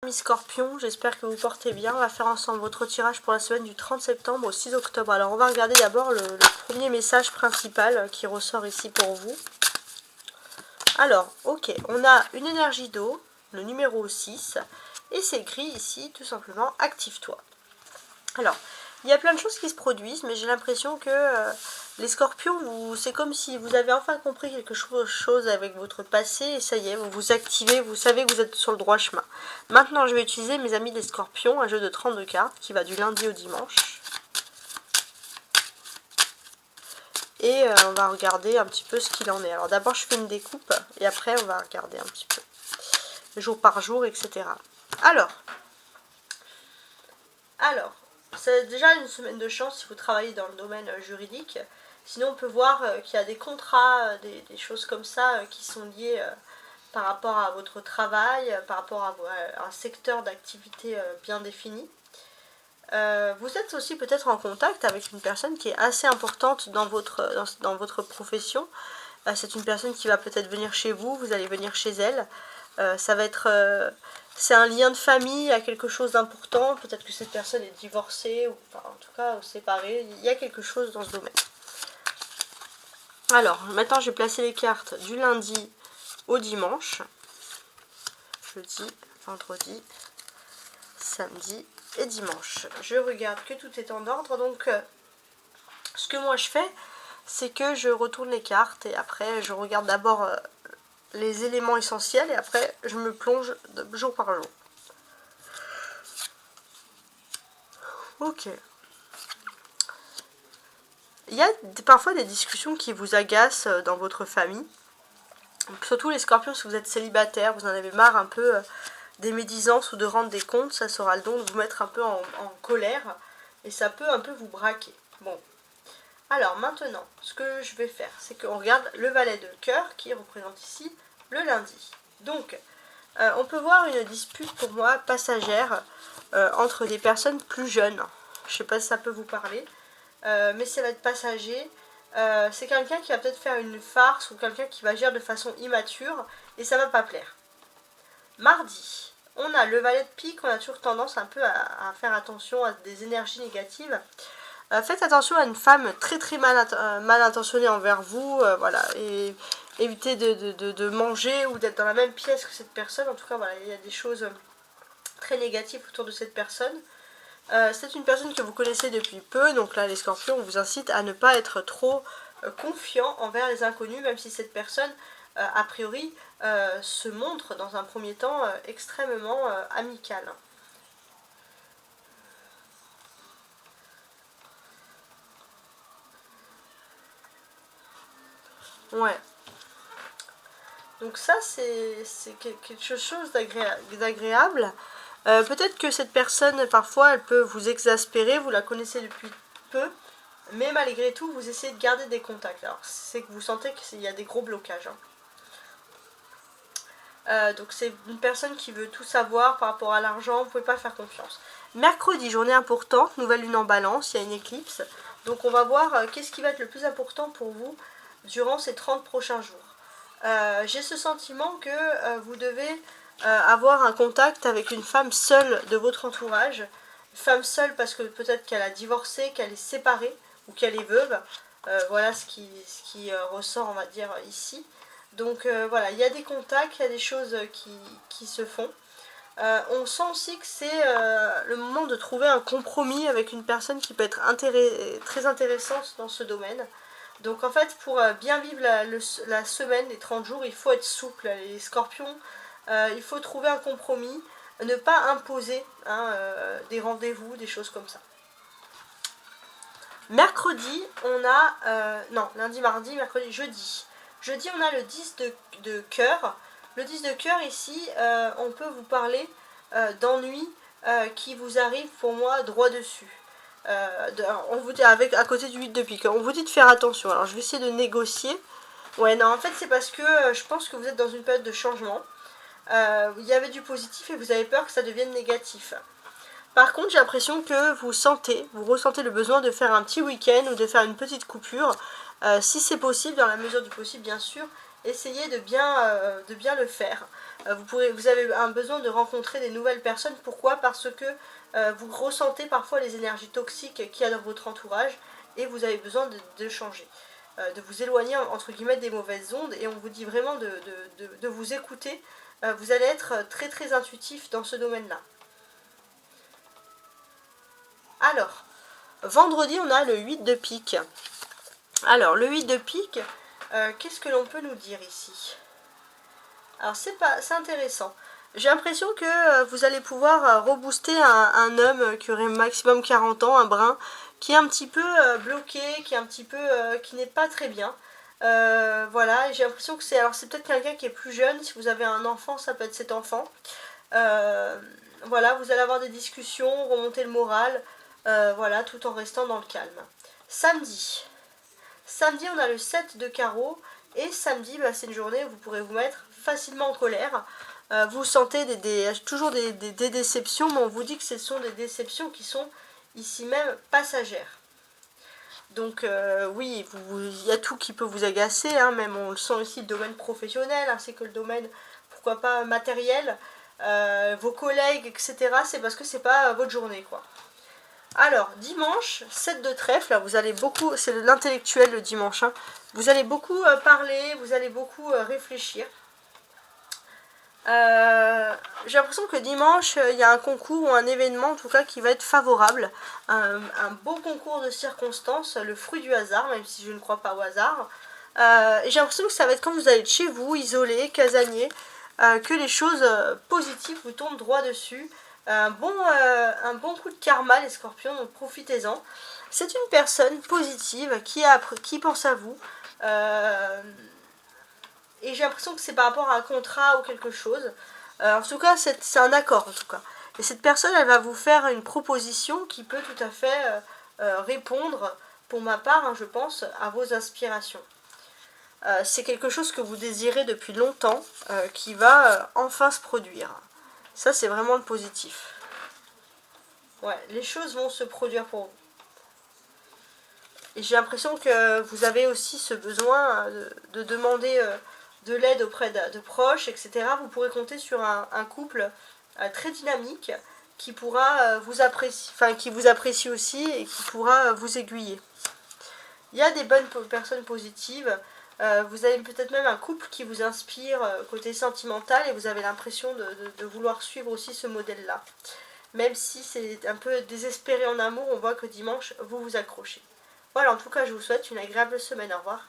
Amis Scorpion, j'espère que vous portez bien. On va faire ensemble votre tirage pour la semaine du 30 septembre au 6 octobre. Alors on va regarder d'abord le premier message principal qui ressort ici pour vous. Alors, ok, on a une énergie d'eau, le numéro 6, et c'est écrit ici tout simplement active-toi. Alors, il y a plein de choses qui se produisent, mais j'ai l'impression que les scorpions, c'est comme si vous avez enfin compris quelque chose avec votre passé, et ça y est, vous vous activez, vous savez que vous êtes sur le droit chemin. Maintenant, je vais utiliser, mes amis les scorpions, un jeu de 32 cartes qui va du lundi au dimanche. Et on va regarder un petit peu ce qu'il en est. Alors d'abord, je fais une découpe, et après, on va regarder un petit peu, jour par jour, etc. Alors, c'est déjà une semaine de chance si vous travaillez dans le domaine juridique. Sinon, on peut voir qu'il y a des contrats, des choses comme ça qui sont liées par rapport à votre travail, par rapport à un secteur d'activité bien défini. Vous êtes aussi peut-être en contact avec une personne qui est assez importante dans votre profession. C'est une personne qui va peut-être venir chez vous, vous allez venir chez elle. Ça va être... c'est un lien de famille, à quelque chose d'important. Peut-être que cette personne est divorcée, ou enfin, en tout cas séparée. Il y a quelque chose dans ce domaine. Alors, maintenant je vais placer les cartes du lundi au dimanche. Jeudi, vendredi, samedi et dimanche. Je regarde que tout est en ordre. Donc, ce que moi je fais, c'est que je retourne les cartes et après je regarde d'abord les éléments essentiels et après je me plonge jour par jour. Ok. Il y a parfois des discussions qui vous agacent dans votre famille. Donc, surtout les scorpions, si vous êtes célibataire, vous en avez marre un peu des médisances ou de rendre des comptes, ça sera le don de vous mettre un peu en colère et ça peut un peu vous braquer. Bon. Alors maintenant, ce que je vais faire, c'est qu'on regarde le valet de cœur qui représente ici le lundi. Donc, on peut voir une dispute pour moi passagère entre des personnes plus jeunes. Je ne sais pas si ça peut vous parler, mais ça va être passager. C'est quelqu'un qui va peut-être faire une farce ou quelqu'un qui va agir de façon immature et ça va pas plaire. Mardi, on a le valet de pique, on a toujours tendance un peu à faire attention à des énergies négatives. Faites attention à une femme très mal intentionnée envers vous, voilà, et évitez de manger ou d'être dans la même pièce que cette personne. En tout cas, voilà, il y a des choses très négatives autour de cette personne. C'est une personne que vous connaissez depuis peu, donc là les scorpions, on vous incite à ne pas être trop confiant envers les inconnus, même si cette personne, a priori, se montre dans un premier temps extrêmement amicale. Ouais. Donc ça, c'est quelque chose d'agréable. Peut-être que cette personne, parfois, elle peut vous exaspérer, vous la connaissez depuis peu, mais malgré tout, vous essayez de garder des contacts. Alors, c'est que vous sentez qu'il y a des gros blocages. Donc c'est une personne qui veut tout savoir par rapport à l'argent, vous ne pouvez pas faire confiance. Mercredi, journée importante, nouvelle lune en balance, il y a une éclipse. Donc on va voir qu'est-ce qui va être le plus important pour vous durant ces 30 prochains jours. J'ai ce sentiment que vous devez avoir un contact avec une femme seule de votre entourage. Une femme seule parce que peut-être qu'elle a divorcé, qu'elle est séparée ou qu'elle est veuve. Voilà ce qui ressort, on va dire, ici. Donc voilà, il y a des contacts, il y a des choses qui se font. On sent aussi que c'est le moment de trouver un compromis avec une personne qui peut être très intéressante dans ce domaine. Donc en fait, pour bien vivre la semaine, les 30 jours, il faut être souple. Les scorpions, il faut trouver un compromis, ne pas imposer des rendez-vous, des choses comme ça. Mercredi, on a... non, lundi, mardi, mercredi, jeudi. Jeudi, on a le 10 de cœur. Le 10 de cœur, ici, on peut vous parler d'ennuis qui vous arrivent, pour moi, droit dessus. On vous dit, à côté du 8 de pique, on vous dit de faire attention. Alors, je vais essayer de négocier. Ouais, non, en fait, c'est parce que je pense que vous êtes dans une période de changement. Il y avait du positif et vous avez peur que ça devienne négatif. Par contre, j'ai l'impression que vous ressentez le besoin de faire un petit week-end ou de faire une petite coupure. Si c'est possible, dans la mesure du possible, bien sûr, essayez de bien le faire. Vous avez un besoin de rencontrer des nouvelles personnes. Pourquoi? Parce que vous ressentez parfois les énergies toxiques qu'il y a dans votre entourage et vous avez besoin de changer. De vous éloigner entre guillemets des mauvaises ondes, et on vous dit vraiment de vous écouter. Vous allez être très très intuitif dans ce domaine-là. Alors, vendredi, on a le 8 de pique. Alors, le 8 de pique, qu'est-ce que l'on peut nous dire ici? Alors, c'est intéressant. J'ai l'impression que vous allez pouvoir rebooster un homme qui aurait maximum 40 ans, un brun, qui est un petit peu bloqué, qui n'est pas très bien. Voilà, j'ai l'impression que c'est peut-être quelqu'un qui est plus jeune. Si vous avez un enfant, ça peut être cet enfant. Voilà, vous allez avoir des discussions, remonter le moral, voilà, tout en restant dans le calme. Samedi, on a le 7 de carreau, et samedi, c'est une journée où vous pourrez vous mettre facilement en colère. Vous sentez toujours des déceptions, mais on vous dit que ce sont des déceptions qui sont ici même passagères. Donc oui, il y a tout qui peut vous agacer, hein, même on le sent aussi, le domaine professionnel, ainsi que le domaine, pourquoi pas, matériel, vos collègues, etc. C'est parce que c'est pas votre journée, quoi. Alors, dimanche, 7 de trèfle, là, vous allez beaucoup, c'est l'intellectuel le dimanche, hein, vous allez beaucoup parler, vous allez beaucoup réfléchir. J'ai l'impression que dimanche, il y a un concours ou un événement en tout cas qui va être favorable. Un beau concours de circonstances, le fruit du hasard, même si je ne crois pas au hasard. Et j'ai l'impression que ça va être quand vous allez être chez vous, isolé, casanier, que les choses positives vous tombent droit dessus. Un bon coup de karma, les scorpions, donc profitez-en. C'est une personne positive qui pense à vous. Et j'ai l'impression que c'est par rapport à un contrat ou quelque chose. En tout cas, c'est un accord en tout cas. Et cette personne, elle va vous faire une proposition qui peut tout à fait répondre, pour ma part, hein, je pense, à vos aspirations. C'est quelque chose que vous désirez depuis longtemps, qui va enfin se produire. Ça, c'est vraiment le positif. Ouais, les choses vont se produire pour vous. Et j'ai l'impression que vous avez aussi ce besoin de demander de l'aide auprès de proches, etc. Vous pourrez compter sur un couple très dynamique qui pourra qui vous apprécie aussi et qui pourra vous aiguiller. Il y a des bonnes personnes positives. Vous avez peut-être même un couple qui vous inspire côté sentimental, et vous avez l'impression de vouloir suivre aussi ce modèle-là. Même si c'est un peu désespéré en amour, on voit que dimanche, vous vous accrochez. Voilà, en tout cas, je vous souhaite une agréable semaine. Au revoir.